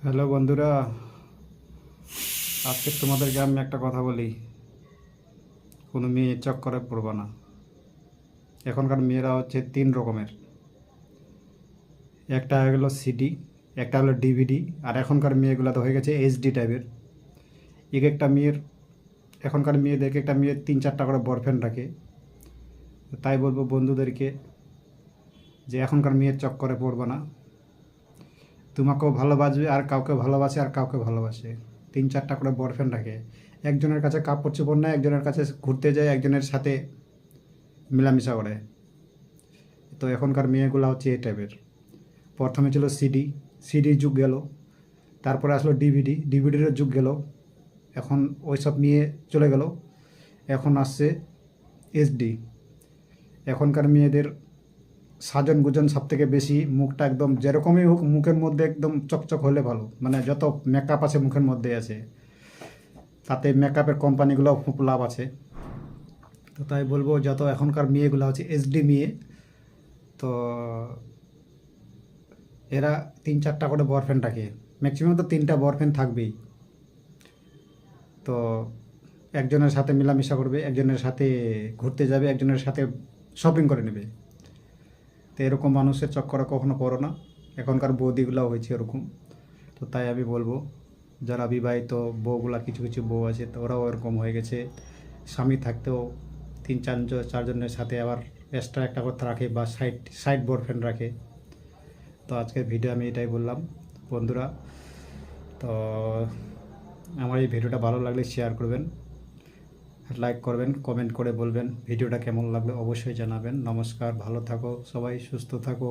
Hello বন্ধুরা, আজকে তোমাদেরকে আমি একটা কথা বলি। কোনো মেয়ে চক্করে পড়বা না। এখনকার মেয়েরা হচ্ছে তিন রকমের। একটা হয়ে গেলো সিডি, একটা হলো ডিভিডি, আর এখনকার মেয়েগুলো তো হয়ে গেছে এইচডি টাইপের। একটা মেয়ের, এখনকার মেয়েদের একটা মেয়ের 3-4টা করে বয়ফ্রেন্ড রাখে। তাই বলবো বন্ধুদেরকে যে এখনকার মেয়ের চক্করে পড়বা না। তোমাকেও ভালোবাসবে আর কাউকে ভালোবাসে আর কাউকে ভালোবাসে। 3-4টা করে বয়ফ্রেন্ড রাখে। একজনের কাছে কাপড় চোপড় নেয়, একজনের কাছে ঘুরতে যায়, একজনের সাথে মেলামেশা করে। তো এখনকার মেয়েগুলো হচ্ছে এই টাইপের। প্রথমে ছিল সিডি, সিডির যুগ গেল। তারপরে আসলো ডিভিডি, ডিভিডির যুগ গেল। এখন ওই সব নিয়ে চলে গেল। এখন আসছে এইচডি। এখনকার মেয়েদের সাজন গুজন সব থেকে বেশি, মুখটা একদম যেরকমই হোক মুখের মধ্যে একদম চকচক হলে ভালো, মানে যত মেকআপ আছে মুখের মধ্যে আছে, তাতে মেকআপের কোম্পানিগুলো খুব লাভ আছে। তো তাই বলবো যত এখনকার মেয়েগুলো হচ্ছে এইচডি মেয়ে, তো এরা 3-4টা করে বয়ফ্রেন্ড রাখে। ম্যাক্সিমাম তো 3টা বয়ফ্রেন্ড থাকবেই। তো একজনের সাথে মেলামেশা করবে, একজনের সাথে ঘুরতে যাবে, একজনের সাথে শপিং করে নেবে। তো এরকম মানুষের চক্করে কখনো পড়ো না। এখনকার বৌদিগুলো হয়েছে এরকম। তো তাই আমি বলবো, যারা বিবাহিত বউগুলা, কিছু কিছু বউ আছে তো ওরাও এরকম হয়ে গেছে। স্বামী থাকতেও 3-4জনের সাথে আবার এক্সট্রা একটা কথা রাখে, বা সাইড সাইড বয়ফ্রেন্ড রাখে। তো আজকের ভিডিও আমি এটাই বললাম বন্ধুরা। তো আমার এই ভিডিওটা ভালো লাগলে শেয়ার করবেন, লাইক করবেন, কমেন্ট করে বলবেন ভিডিওটা কেমন লাগলো, অবশ্যই জানাবেন। নমস্কার, ভালো থাকো সবাই, সুস্থ থাকো।